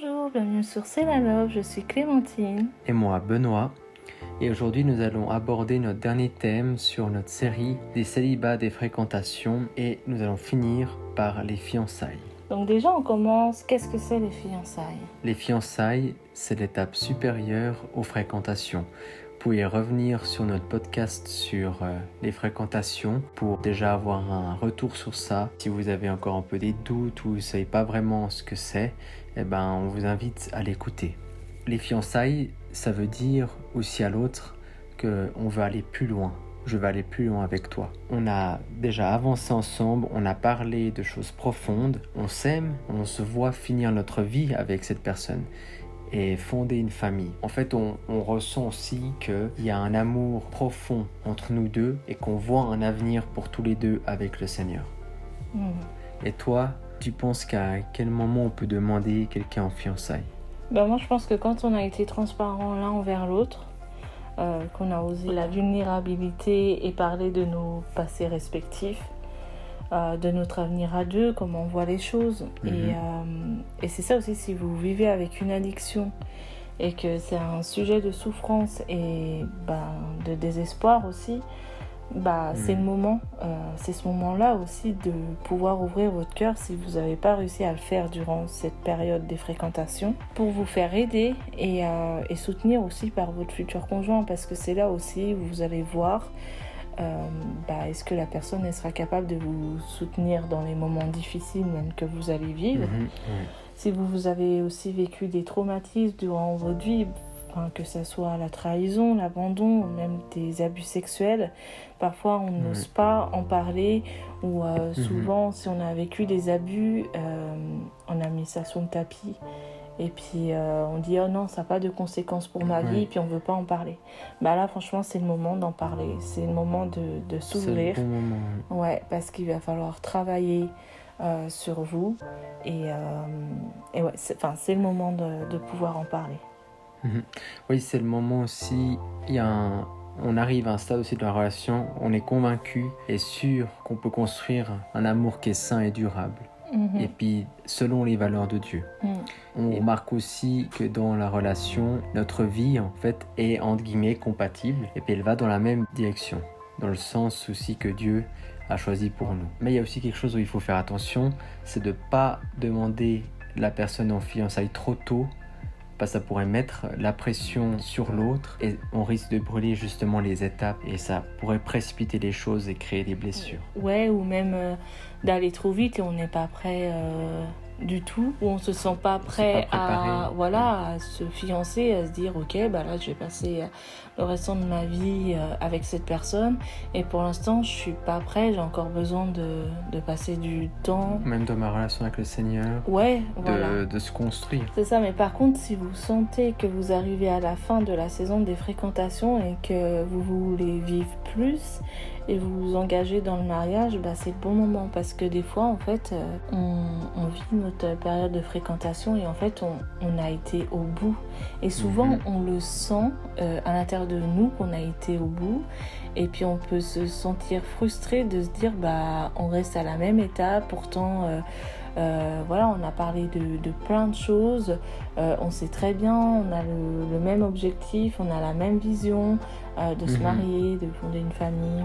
Bonjour, bienvenue sur C'est la Love, je suis Clémentine. Et moi, Benoît. Et aujourd'hui, nous allons aborder notre dernier thème sur notre série des célibats, des fréquentations. Et nous allons finir par les fiançailles. Donc déjà, on commence. Qu'est-ce que c'est les fiançailles ? Les fiançailles, c'est l'étape supérieure aux fréquentations. Vous pouvez revenir sur notre podcast sur les fréquentations pour déjà avoir un retour sur ça. Si vous avez encore un peu des doutes ou vous ne savez pas vraiment ce que c'est, on vous invite à l'écouter. Les fiançailles, ça veut dire aussi à l'autre qu'on veut aller plus loin. Je veux aller plus loin avec toi. On a déjà avancé ensemble, on a parlé de choses profondes, on s'aime, on se voit finir notre vie avec cette personne et fonder une famille. En fait, on ressent aussi qu'il y a un amour profond entre nous deux et qu'on voit un avenir pour tous les deux avec le Seigneur. Et toi, tu penses qu'à quel moment on peut demander quelqu'un en fiançailles ? Moi, je pense que quand on a été transparent l'un envers l'autre, qu'on a osé la vulnérabilité et parler de nos passés respectifs, de notre avenir à deux, comment on voit les choses. Et c'est ça aussi, si vous vivez avec une addiction et que c'est un sujet de souffrance et de désespoir aussi, c'est le moment, c'est ce moment-là aussi de pouvoir ouvrir votre cœur si vous n'avez pas réussi à le faire durant cette période des fréquentations, pour vous faire aider et soutenir aussi par votre futur conjoint, parce que c'est là aussi où vous allez voir est-ce que la personne elle sera capable de vous soutenir dans les moments difficiles même que vous allez vivre. Si vous avez aussi vécu des traumatismes durant votre vie, que ce soit la trahison, l'abandon, même des abus sexuels, parfois on n'ose pas en parler, ou souvent si on a vécu des abus, on a mis ça sur le tapis. Et puis on dit « Oh non, ça n'a pas de conséquences pour ma vie », puis on ne veut pas en parler. Là, franchement, c'est le moment d'en parler. C'est le moment de s'ouvrir. C'est le bon moment. Ouais, parce qu'il va falloir travailler sur vous. Et c'est le moment de pouvoir en parler. Oui, c'est le moment aussi. On arrive à un stade aussi de la relation, on est convaincu et sûr qu'on peut construire un amour qui est sain et durable. Et puis, selon les valeurs de Dieu. On remarque aussi que dans la relation, notre vie, en fait, est, entre guillemets, compatible. Et puis, elle va dans la même direction. Dans le sens aussi que Dieu a choisi pour nous. Mais il y a aussi quelque chose où il faut faire attention, c'est de ne pas demander la personne en fiançailles trop tôt, parce que ça pourrait mettre la pression sur l'autre et on risque de brûler justement les étapes et ça pourrait précipiter les choses et créer des blessures. Ouais, ou même d'aller trop vite et on n'est pas prêt du tout, ou on se sent pas prêt à se fiancer, à se dire ok, là je vais passer le restant de ma vie avec cette personne et pour l'instant je suis pas prêt, j'ai encore besoin de passer du temps. Même dans ma relation avec le Seigneur, de se construire. C'est ça, mais par contre si vous sentez que vous arrivez à la fin de la saison des fréquentations et que vous voulez vivre plus et vous vous engagez dans le mariage, c'est le bon moment, parce que des fois en fait on vit notre période de fréquentation et en fait on a été au bout et souvent on le sent à l'intérieur de nous qu'on a été au bout, et puis on peut se sentir frustré de se dire on reste à la même étape, pourtant on a parlé de plein de choses, on sait très bien, on a le même objectif, on a la même vision de se marier, de fonder une famille,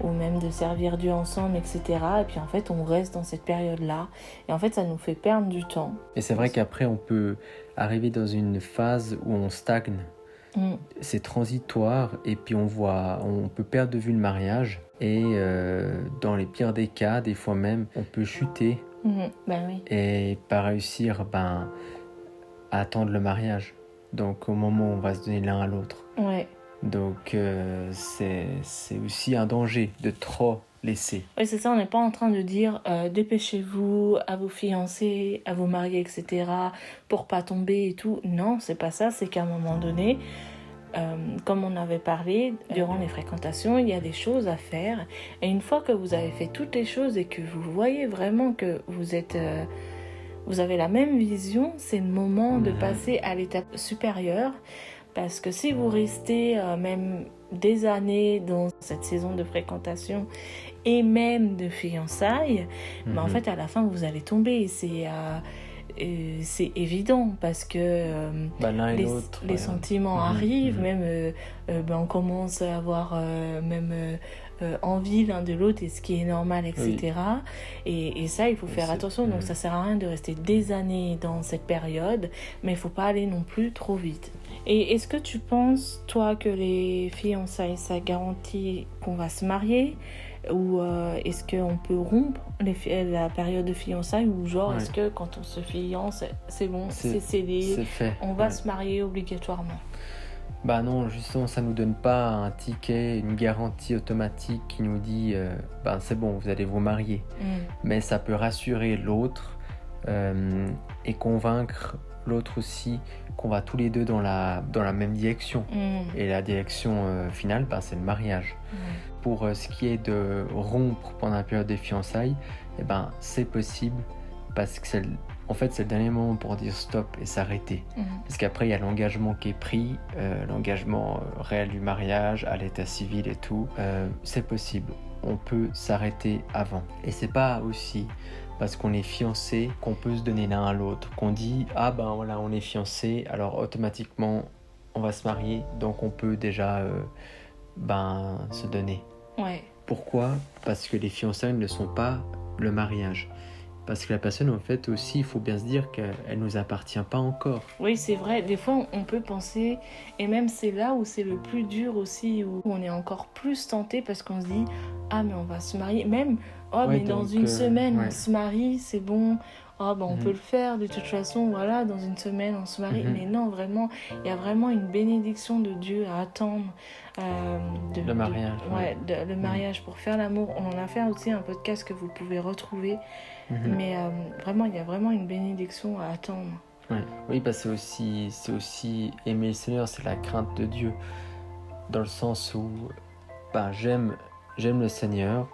ou même de servir Dieu ensemble, etc. Et puis en fait on reste dans cette période-là et en fait ça nous fait perdre du temps. Et c'est vrai qu'après on peut arriver dans une phase où on stagne. C'est transitoire et puis on peut perdre de vue le mariage et dans les pires des cas, des fois même, on peut chuter et pas réussir à attendre le mariage. Donc au moment où on va se donner l'un à l'autre. Donc c'est aussi un danger de trop laisser. Oui, c'est ça, on n'est pas en train de dire dépêchez-vous à vous fiancer, à vous marier, etc. pour pas tomber et tout. Non, c'est pas ça, c'est qu'à un moment donné, comme on avait parlé durant les fréquentations, il y a des choses à faire. Et une fois que vous avez fait toutes les choses et que vous voyez vraiment que vous avez la même vision, c'est le moment de passer à l'étape supérieure. Parce que si vous restez même des années dans cette saison de fréquentation et même de fiançailles, en fait à la fin vous allez tomber. c'est évident parce que l'un et l'autre, les sentiments arrivent, même on commence à avoir envie l'un de l'autre, et ce qui est normal, etc. Et ça, il faut faire attention. Donc ça sert à rien de rester des années dans cette période, mais il faut pas aller non plus trop vite. Et est-ce que tu penses, toi, que les fiançailles, ça garantit qu'on va se marier, ou est-ce qu'on peut rompre la période de fiançailles, ou genre est-ce que quand on se fiance, c'est bon, c'est scellé, c'est fait, on va se marier obligatoirement? Non, justement, ça nous donne pas un ticket, une garantie automatique qui nous dit c'est bon, vous allez vous marier. Mais ça peut rassurer l'autre et convaincre l'autre aussi qu'on va tous les deux dans la même direction. Et la direction finale, c'est le mariage. Pour ce qui est de rompre pendant la période des fiançailles, c'est possible parce que c'est le dernier moment pour dire stop et s'arrêter. Parce qu'après, il y a l'engagement qui est pris, l'engagement réel du mariage, à l'état civil et tout. C'est possible, on peut s'arrêter avant. Et c'est pas aussi parce qu'on est fiancé qu'on peut se donner l'un à l'autre, qu'on dit voilà, on est fiancé, alors automatiquement on va se marier, donc on peut déjà se donner. Pourquoi ? Parce que les fiançailles ne sont pas le mariage. Parce que la personne, en fait, aussi, il faut bien se dire qu'elle ne nous appartient pas encore. Oui, c'est vrai. Des fois, on peut penser, et même c'est là où c'est le plus dur aussi, où on est encore plus tenté parce qu'on se dit « Ah, mais on va se marier. » Même « Oh, mais dans une semaine, on se marie, c'est bon. Oh, on peut le faire. De toute façon, voilà, dans une semaine, on se marie. » Mais non, vraiment, il y a vraiment une bénédiction de Dieu à attendre. Le mariage. Le mariage pour faire l'amour. On en a fait aussi un podcast que vous pouvez retrouver. Mais vraiment, il y a vraiment une bénédiction à attendre. Oui, c'est aussi aimer le Seigneur, c'est la crainte de Dieu. Dans le sens où j'aime le Seigneur,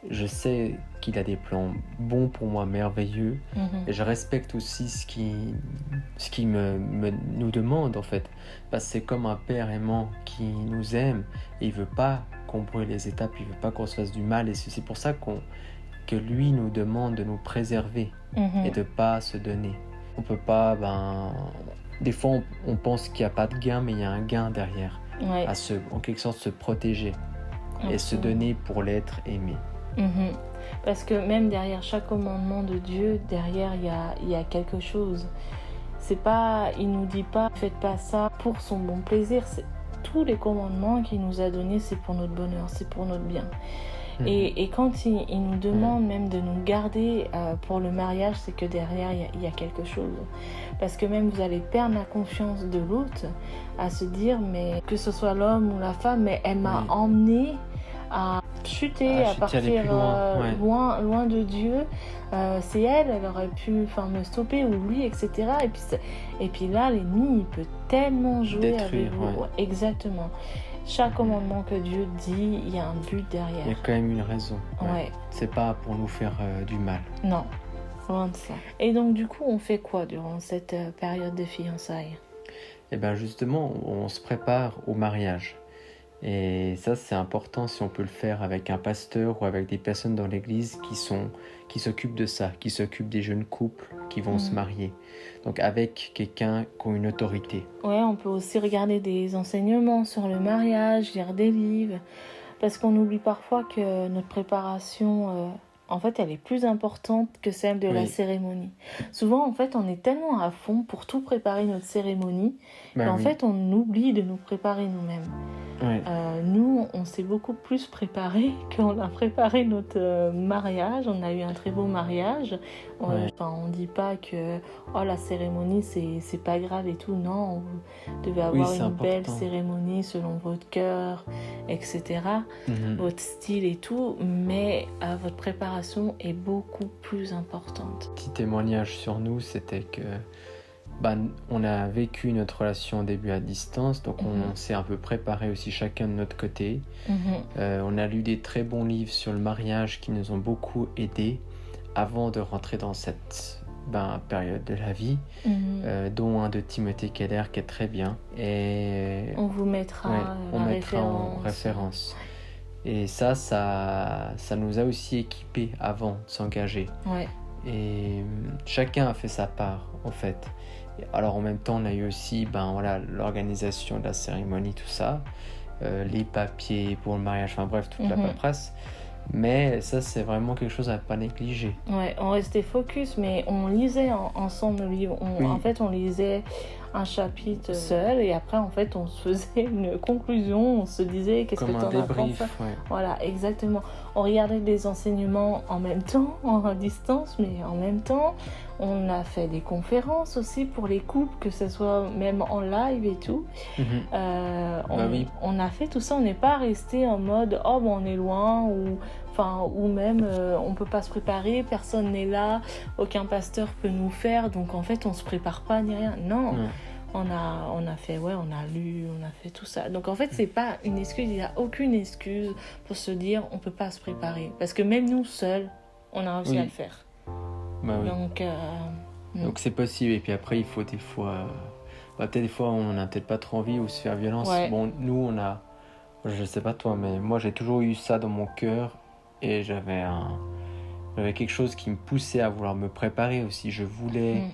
je sais qu'il a des plans bons pour moi, merveilleux, et je respecte aussi ce qu'il nous demande en fait. C'est comme un père aimant qui nous aime, et il veut pas qu'on brûle les étapes, il veut pas qu'on se fasse du mal, et c'est pour ça que lui nous demande de nous préserver et de pas se donner. On peut pas, des fois on pense qu'il n'y a pas de gain, mais il y a un gain derrière, en quelque sorte se protéger. Et se donner pour l'être aimé. Parce que même derrière chaque commandement de Dieu, derrière il y a quelque chose. C'est pas, il nous dit pas faites pas ça pour son bon plaisir. Tous les commandements qu'il nous a donnés, c'est pour notre bonheur, c'est pour notre bien. Et quand il nous demande même de nous garder pour le mariage, c'est que derrière il y a quelque chose. Parce que même vous allez perdre la confiance de l'autre, à se dire mais que ce soit l'homme ou la femme, mais elle m'a emmené à chuter, à partir loin de Dieu. C'est elle aurait pu me stopper, ou lui, etc. Et puis là, l'ennemi, il peut tellement jouer détruire, avec vous. Exactement. Chaque commandement que Dieu dit, il y a un but derrière. Il y a quand même une raison. C'est pas pour nous faire du mal. Non, loin de ça. Et donc du coup, on fait quoi durant cette période de fiançailles ? Justement, on se prépare au mariage. Et ça, c'est important si on peut le faire avec un pasteur ou avec des personnes dans l'église qui s'occupent de ça, qui s'occupent des jeunes couples qui vont se marier. Donc avec quelqu'un qui a une autorité. On peut aussi regarder des enseignements sur le mariage, lire des livres, parce qu'on oublie parfois que notre préparation, en fait, elle est plus importante que celle de la cérémonie. Souvent, en fait, on est tellement à fond pour tout préparer notre cérémonie qu'en fait, on oublie de nous préparer nous-mêmes. Nous, on s'est beaucoup plus préparé quand on a préparé notre mariage. On a eu un très beau mariage. On dit pas que la cérémonie c'est pas grave et tout. Non, vous devez avoir une belle cérémonie selon votre cœur, etc. Votre style et tout, mais votre préparation est beaucoup plus importante. Petit témoignage sur nous, c'était que on a vécu notre relation au début à distance, donc on s'est un peu préparé aussi chacun de notre côté. On a lu des très bons livres sur le mariage qui nous ont beaucoup aidés avant de rentrer dans cette période de la vie, dont un de Timothée Keller qui est très bien. Et on vous mettra, en référence. Et ça nous a aussi équipés avant de s'engager. Et chacun a fait sa part, en fait. Alors en même temps, on a eu aussi l'organisation de la cérémonie, tout ça, les papiers pour le mariage, enfin bref, toute la paperasse. Mais ça, c'est vraiment quelque chose à ne pas négliger. Ouais, on restait focus, mais on lisait ensemble le livre. En fait, on lisait un chapitre seul et après, en fait, on se faisait une conclusion. On se disait qu'est-ce que tu en as pensé. Voilà, exactement. On regardait des enseignements en même temps, en distance, mais en même temps, on a fait des conférences aussi pour les couples, que ce soit même en live et tout. On a fait tout ça. On n'est pas resté en mode on est loin ou même on peut pas se préparer, personne n'est là, aucun pasteur peut nous faire, donc en fait on se prépare pas ni rien. Non. On a fait, on a lu, on a fait tout ça. Donc en fait c'est pas une excuse, il y a aucune excuse pour se dire on peut pas se préparer, parce que même nous seuls on a réussi à le faire. Donc c'est possible. Et puis après il faut des fois peut-être des fois on n'a peut-être pas trop envie ou se faire violence. Bon, nous on a, je sais pas toi, mais moi j'ai toujours eu ça dans mon cœur. Et j'avais quelque chose qui me poussait à vouloir me préparer aussi. Je voulais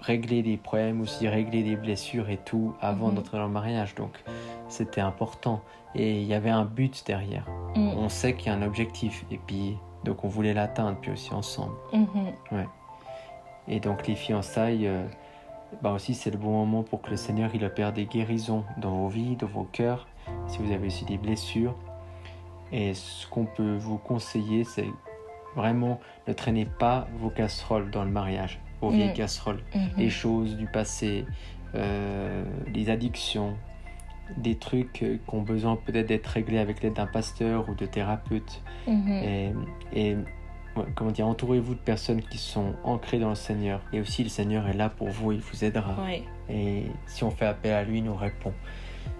régler des problèmes aussi, régler des blessures et tout avant d'entrer dans le mariage. Donc c'était important. Et il y avait un but derrière. On sait qu'il y a un objectif. Et puis, donc on voulait l'atteindre, puis aussi ensemble. Ouais. Et donc les fiançailles, aussi c'est le bon moment pour que le Seigneur il opère des guérisons dans vos vies, dans vos cœurs. Si vous avez aussi des blessures. Et ce qu'on peut vous conseiller, c'est vraiment ne traînez pas vos casseroles dans le mariage, vos vieilles casseroles, les choses du passé, les addictions, des trucs qui ont besoin peut-être d'être réglés avec l'aide d'un pasteur ou de thérapeute. Entourez-vous de personnes qui sont ancrées dans le Seigneur. Et aussi, le Seigneur est là pour vous, il vous aidera. Et si on fait appel à lui, il nous répond.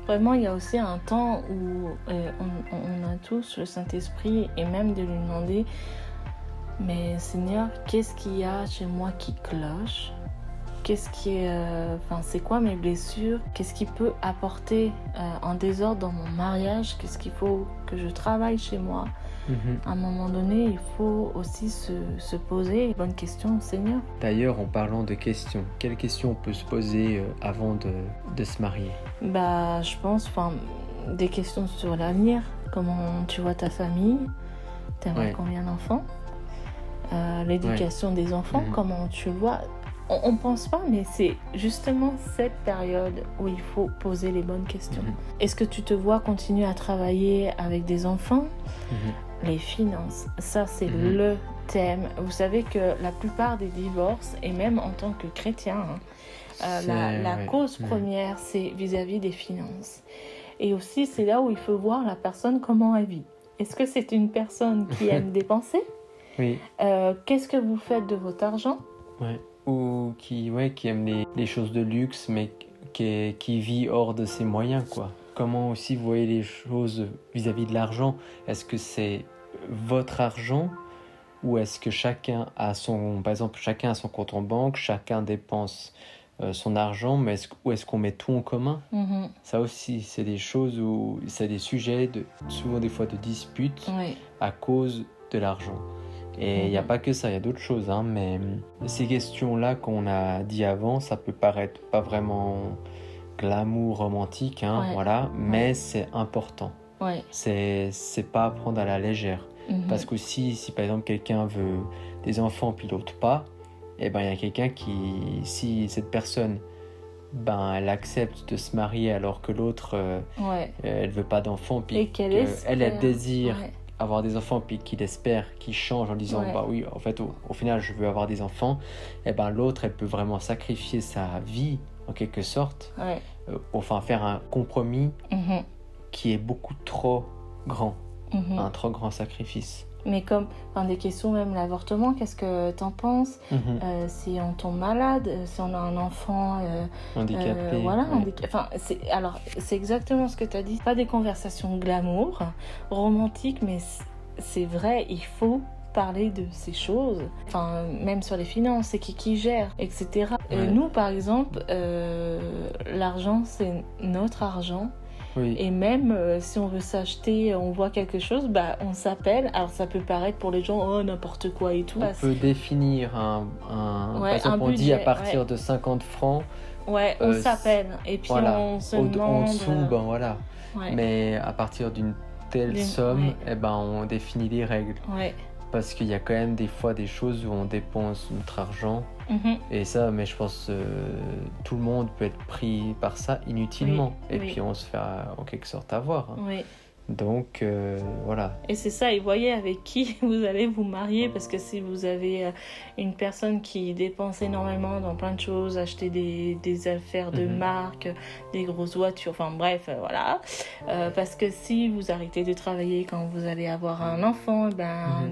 Vraiment, il y a aussi un temps où on a tous le Saint-Esprit et même de lui demander « Mais Seigneur, qu'est-ce qu'il y a chez moi qui cloche ? Qu'est-ce qui est, c'est quoi mes blessures ? Qu'est-ce qui peut apporter un désordre dans mon mariage ? Qu'est-ce qu'il faut que je travaille chez moi ?» À un moment donné, il faut aussi se poser les bonnes questions au Seigneur. D'ailleurs, en parlant de questions, quelles questions on peut se poser avant de se marier ? Je pense des questions sur l'avenir. Comment tu vois ta famille ? T'aimerais combien d'enfants ? L'éducation des enfants, comment tu le vois ? On ne pense pas, mais c'est justement cette période où il faut poser les bonnes questions. Est-ce que tu te vois continuer à travailler avec des enfants ? Les finances, ça c'est le thème. Vous savez que la plupart des divorces, et même en tant que chrétien, la cause première, c'est vis-à-vis des finances. Et aussi, c'est là où il faut voir la personne comment elle vit. Est-ce que c'est une personne qui aime dépenser ? Qu'est-ce que vous faites de votre argent ? Ou qui aime les choses de luxe, mais qui vit hors de ses moyens, quoi. Comment aussi vous voyez les choses vis-à-vis de l'argent ? Est-ce que c'est votre argent ou est-ce que chacun a son compte en banque, chacun dépense son argent, mais est-ce qu'on met tout en commun ? Ça aussi, c'est des choses où c'est des sujets souvent des fois de disputes à cause de l'argent. Et il n'y a pas que ça, il y a d'autres choses, mais ces questions-là qu'on a dit avant, ça peut paraître pas vraiment glamour romantique, mais c'est important. C'est pas à prendre à la légère. Parce que si par exemple quelqu'un veut des enfants puis l'autre pas, il y a quelqu'un qui, si cette personne elle accepte de se marier alors que l'autre elle veut pas d'enfants puis elle désire avoir des enfants puis qu'il espère qu'il change en disant en fait au final je veux avoir des enfants, l'autre elle peut vraiment sacrifier sa vie en quelque sorte, faire un compromis qui est beaucoup trop grand, un trop grand sacrifice. Mais comme des questions, même l'avortement, qu'est-ce que t'en penses ? Si on tombe malade, si on a un enfant handicapé. C'est exactement ce que tu as dit. Pas des conversations glamour, romantiques, mais c'est vrai, il faut parler de ces choses. Même sur les finances, c'est qui gère, etc. Nous, par exemple, l'argent, c'est notre argent. Oui. Et même si on veut s'acheter, on voit quelque chose, bah, on s'appelle. Alors ça peut paraître pour les gens, oh n'importe quoi et tout. On peut définir par exemple, on dit à partir de 50 francs. Ouais, on s'appelle. Et puis voilà, on se demande... en dessous, ben voilà. Ouais. Mais à partir d'une telle somme, on définit les règles. Ouais. Parce qu'il y a quand même des fois des choses où on dépense notre argent. Et ça, mais je pense tout le monde peut être pris par ça inutilement. Et puis on se fait en quelque sorte avoir. Hein. Oui. Donc voilà. Et c'est ça, et voyez avec qui vous allez vous marier, parce que si vous avez une personne qui dépense énormément dans plein de choses, acheter des affaires de marque, des grosses voitures, enfin bref, voilà. Parce que si vous arrêtez de travailler quand vous allez avoir un enfant,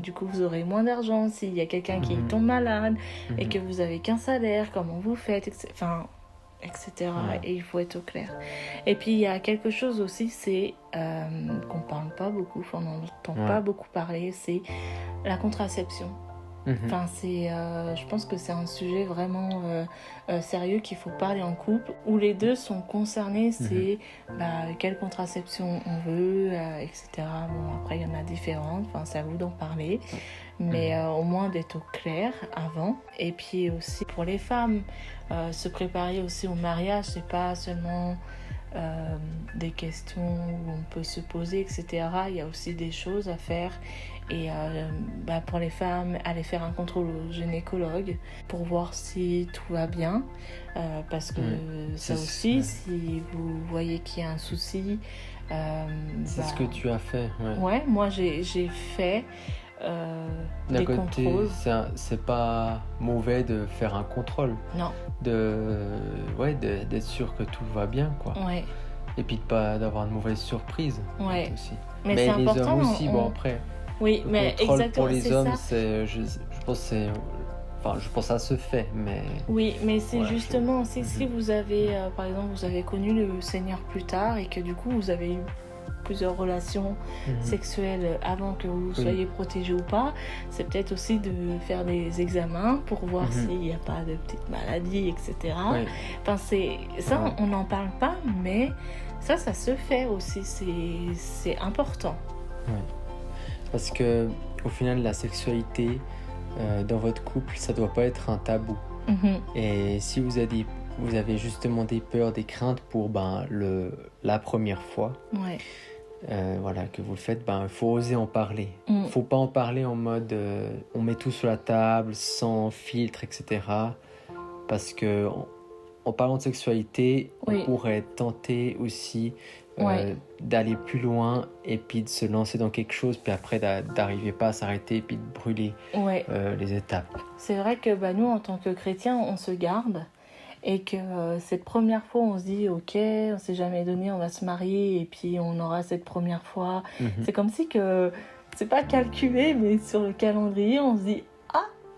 du coup vous aurez moins d'argent. S'il y a quelqu'un qui tombe malade et que vous avez qu'un salaire, comment vous faites, enfin... etc. Et il faut être au clair. Et puis il y a quelque chose aussi, c'est qu'on parle pas beaucoup, on n'entend pas beaucoup parler, c'est la contraception. Enfin, je pense que c'est un sujet vraiment sérieux qu'il faut parler en couple, où les deux sont concernés, c'est quelle contraception on veut, etc. Bon, après il y en a différentes, enfin, c'est à vous d'en parler, mais au moins d'être au clair avant. Et puis aussi pour les femmes, se préparer aussi au mariage, c'est pas seulement des questions où on peut se poser, etc. Il y a aussi des choses à faire. Et pour les femmes, aller faire un contrôle au gynécologue pour voir si tout va bien, parce que ça aussi, si vous voyez qu'il y a un souci, c'est ce que tu as fait. Ouais, moi j'ai fait des contrôles. C'est pas mauvais de faire un contrôle. Non. D'être sûr que tout va bien, quoi. Ouais. Et puis d'avoir de mauvaises surprises. Ouais. Aussi. Mais c'est les important, hommes aussi, bon après. Oui, mais exactement, pour les c'est hommes, ça. je pense que ça se fait, mais... Oui, mais c'est justement aussi si vous avez, par exemple, vous avez connu le Seigneur plus tard et que du coup vous avez eu plusieurs relations sexuelles avant que vous soyez protégé ou pas, c'est peut-être aussi de faire des examens pour voir s'il n'y a pas de petites maladies, etc. Oui. Enfin, ça, on n'en parle pas, mais ça se fait aussi, c'est important. Oui. Parce que au final, la sexualité dans votre couple, ça doit pas être un tabou. Et si vous avez justement des peurs, des craintes pour la première fois, que vous le faites, il faut oser en parler. Faut pas en parler en mode on met tout sur la table, sans filtre, etc. Parce que en parlant de sexualité, on pourrait tenter aussi d'aller plus loin et puis de se lancer dans quelque chose, puis après d'arriver pas à s'arrêter et puis de brûler les étapes. C'est vrai que nous, en tant que chrétiens, on se garde et que cette première fois, on se dit ok, on s'est jamais donné, on va se marier et puis on aura cette première fois. C'est comme si que c'est pas calculé, mais sur le calendrier, on se dit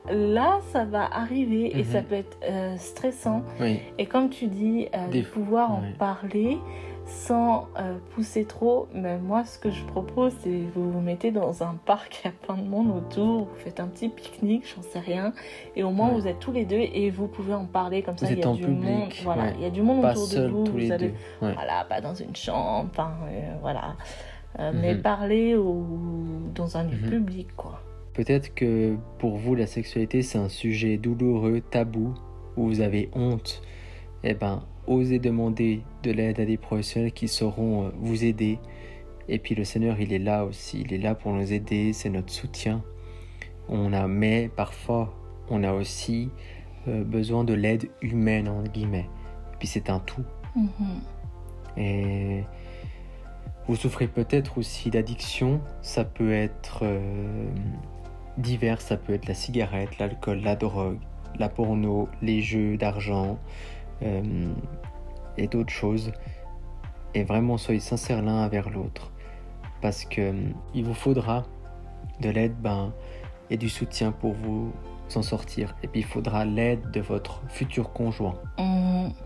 là, ça va arriver et ça peut être stressant. Et comme tu dis, de pouvoir en parler sans pousser trop. Mais moi, ce que je propose, c'est vous vous mettez dans un parc, il y a plein de monde autour, vous faites un petit pique-nique, j'en sais rien, et au moins vous êtes tous les deux et vous pouvez en parler comme ça. Il y a du monde, il y a du monde pas autour de vous. Vous allez, pas dans une chambre, mais parler dans un lieu public, quoi. Peut-être que pour vous, la sexualité, c'est un sujet douloureux, tabou, où vous avez honte. Osez demander de l'aide à des professionnels qui sauront vous aider. Et puis le Seigneur, il est là aussi. Il est là pour nous aider, c'est notre soutien. Mais parfois, on a aussi besoin de l'aide humaine, entre guillemets. Et puis c'est un tout. Et vous souffrez peut-être aussi d'addiction. Ça peut être divers, ça peut être la cigarette, l'alcool, la drogue, la porno, les jeux d'argent et d'autres choses. Et vraiment, soyez sincères l'un envers l'autre, parce que il vous faudra de l'aide et du soutien pour vous en sortir. Et puis il faudra l'aide de votre futur conjoint.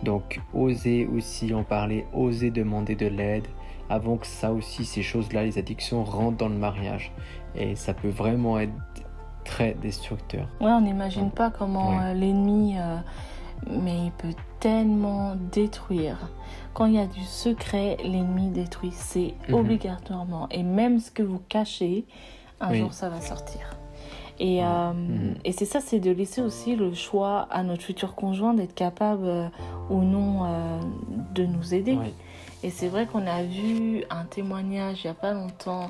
Donc osez aussi en parler, osez demander de l'aide avant que ça aussi, ces choses-là, les addictions rentrent dans le mariage. Et ça peut vraiment être très destructeur. On n'imagine pas comment l'ennemi mais il peut tellement détruire. Quand il y a du secret, l'ennemi détruit, c'est obligatoirement. Et même ce que vous cachez, un jour ça va sortir. Et c'est ça, c'est de laisser aussi le choix à notre futur conjoint d'être capable ou non de nous aider. Oui. Et c'est vrai qu'on a vu un témoignage il n'y a pas longtemps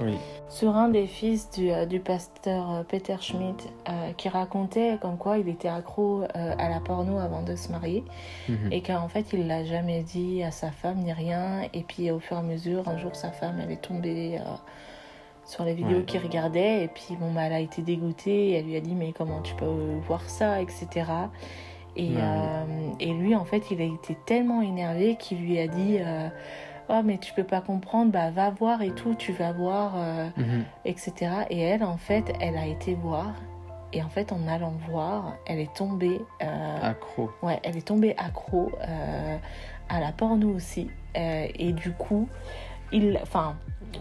sur un des fils du pasteur Peter Schmidt qui racontait comme quoi il était accro à la porno avant de se marier et qu'en fait il ne l'a jamais dit à sa femme ni rien. Et puis au fur et à mesure, un jour sa femme elle est tombée sur les vidéos qu'il regardait et puis elle a été dégoûtée. Elle lui a dit mais comment tu peux voir ça, etc. Et lui, en fait, il a été tellement énervé qu'il lui a dit oh, mais tu peux pas comprendre, va voir et tout, tu vas voir, etc. Et elle, en fait, elle a été voir. Et en fait, en allant voir, elle est tombée... accro. Ouais, elle est tombée accro à la porno aussi. Et du coup,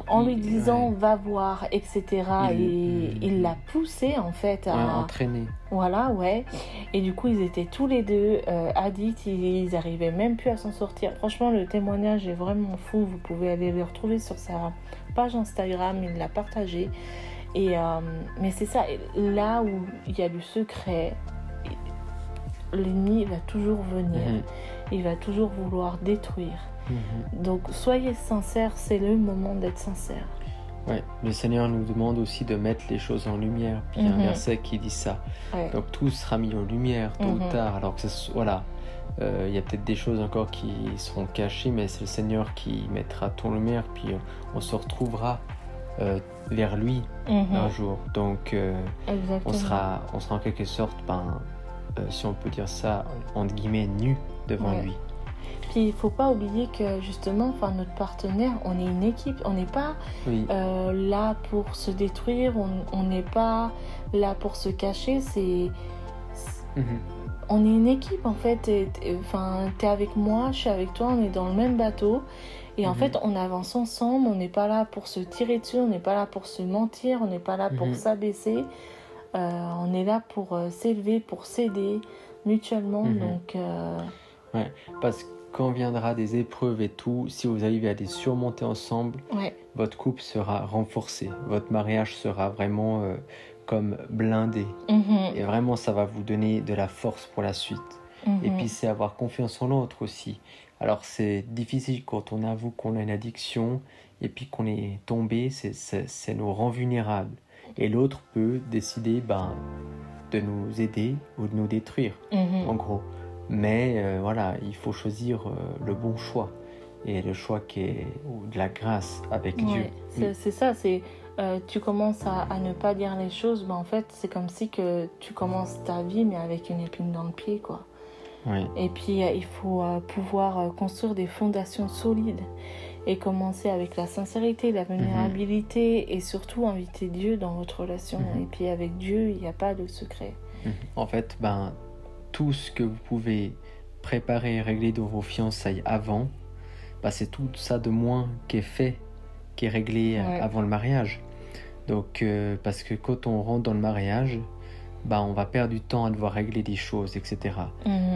en lui disant va voir, etc. Il l'a poussé en fait à entraîner. Voilà, et du coup ils étaient tous les deux addicts, ils arrivaient même plus à s'en sortir. Franchement, le témoignage est vraiment fou, vous pouvez aller le retrouver sur sa page Instagram, il l'a partagé. Mais c'est ça, là où il y a du secret, l'ennemi va toujours venir, il va toujours vouloir détruire. Donc soyez sincères, c'est le moment d'être sincère. Ouais, le Seigneur nous demande aussi de mettre les choses en lumière. Puis il y a un verset qui dit ça. Donc tout sera mis en lumière tôt ou tard. Alors que il y a peut-être des choses encore qui seront cachées, mais c'est le Seigneur qui mettra tout en lumière. Puis on se retrouvera vers lui un jour. Donc on sera en quelque sorte, si on peut dire ça, entre guillemets, nu devant lui. Puis il ne faut pas oublier que justement, notre partenaire, on est une équipe. On n'est pas là pour se détruire, on n'est pas là pour se cacher. On est une équipe en fait. T'es avec moi, je suis avec toi, on est dans le même bateau. Et en fait, on avance ensemble, on n'est pas là pour se tirer dessus, on n'est pas là pour se mentir, on n'est pas là pour s'abaisser. On est là pour s'élever, pour s'aider mutuellement. Donc, parce que quand viendra des épreuves et tout, si vous arrivez à les surmonter ensemble, votre couple sera renforcé. Votre mariage sera vraiment comme blindé. Et vraiment, ça va vous donner de la force pour la suite. Et puis, c'est avoir confiance en l'autre aussi. Alors, c'est difficile quand on avoue qu'on a une addiction et puis qu'on est tombé, ça nous rend vulnérables. Et l'autre peut décider de nous aider ou de nous détruire, en gros. Mais il faut choisir le bon choix et le choix qui est de la grâce avec Dieu. C'est ça, tu commences à ne pas dire les choses, en fait c'est comme si que tu commences ta vie mais avec une épine dans le pied, quoi. Et puis il faut pouvoir construire des fondations solides et commencer avec la sincérité, la vulnérabilité et surtout inviter Dieu dans votre relation. Et puis avec Dieu il n'y a pas de secret. En fait, tout ce que vous pouvez préparer et régler dans vos fiançailles avant, c'est tout ça de moins qui est réglé avant le mariage. Donc, parce que quand on rentre dans le mariage, on va perdre du temps à devoir régler des choses, etc.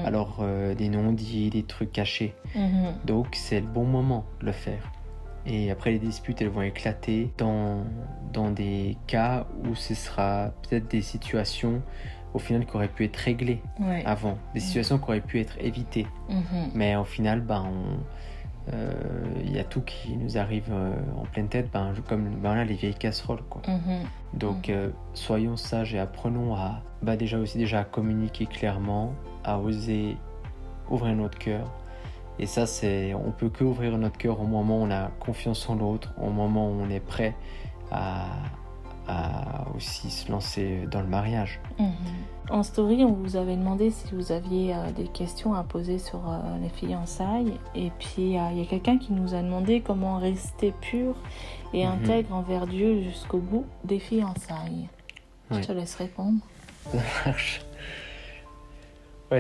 Alors, des non-dits, des trucs cachés. Donc, c'est le bon moment de le faire. Et après, les disputes, elles vont éclater dans des cas où ce sera peut-être des situations au final qui auraient pu être réglées avant, des situations qui auraient pu être évitées. Mais au final, y a tout qui nous arrive en pleine tête, comme les vieilles casseroles, quoi. Donc soyons sages et apprenons à déjà à communiquer clairement, à oser ouvrir notre cœur. Et ça, on peut que ouvrir notre cœur au moment où on a confiance en l'autre, au moment où on est prêt à aussi se lancer dans le mariage. En story, on vous avait demandé si vous aviez des questions à poser sur les fiançailles. Et puis, il y a quelqu'un qui nous a demandé comment rester pur et intègre envers Dieu jusqu'au bout des fiançailles. Je te laisse répondre. Ça marche.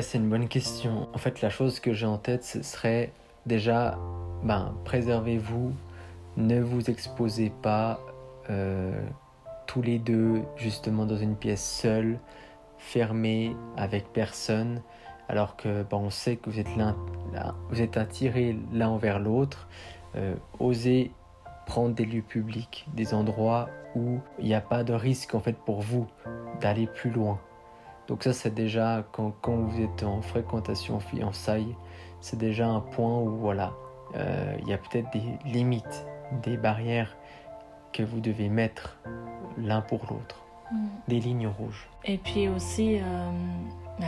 C'est une bonne question. En fait, la chose que j'ai en tête, ce serait déjà, préservez-vous, ne vous exposez pas tous les deux justement dans une pièce seule, fermée, avec personne. alors que on sait que vous êtes attirés l'un envers l'autre. Osez prendre des lieux publics, des endroits où il n'y a pas de risque en fait pour vous d'aller plus loin. Donc ça, c'est déjà quand vous êtes en fréquentation fiançailles, c'est déjà un point où voilà, il y a peut-être des limites, des barrières que vous devez mettre l'un pour l'autre, des lignes rouges. Et puis aussi,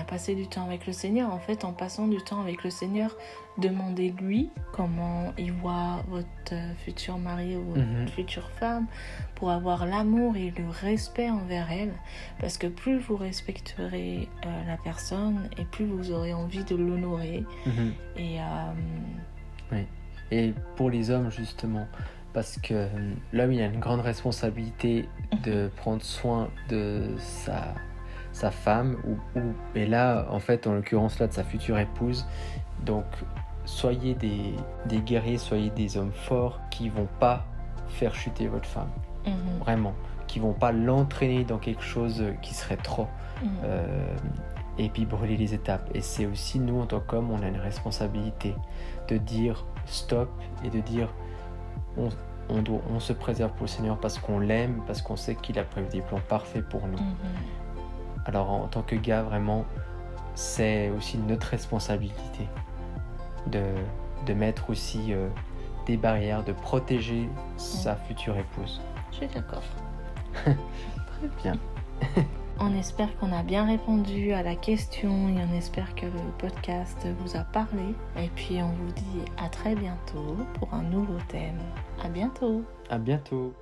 passer du temps avec le Seigneur. En fait, en passant du temps avec le Seigneur, demandez-lui comment il voit votre futur mari ou votre future femme, pour avoir l'amour et le respect envers elle. Parce que plus vous respecterez la personne, et plus vous aurez envie de l'honorer. Et, oui. Et pour les hommes, justement, parce que l'homme, il a une grande responsabilité de prendre soin de sa femme, et là, en fait, en l'occurrence là, de sa future épouse. Donc, soyez des guerriers, soyez des hommes forts qui vont pas faire chuter votre femme, vraiment, qui vont pas l'entraîner dans quelque chose qui serait trop, et puis brûler les étapes. Et c'est aussi, nous, en tant qu'hommes, on a une responsabilité de dire stop et de dire on se préserve pour le Seigneur parce qu'on l'aime, parce qu'on sait qu'il a prévu des plans parfaits pour nous. Alors en tant que gars, vraiment, c'est aussi notre responsabilité de mettre aussi des barrières, de protéger sa future épouse. Je suis d'accord. Très bien. On espère qu'on a bien répondu à la question et on espère que le podcast vous a parlé. Et puis on vous dit à très bientôt pour un nouveau thème. À bientôt. À bientôt.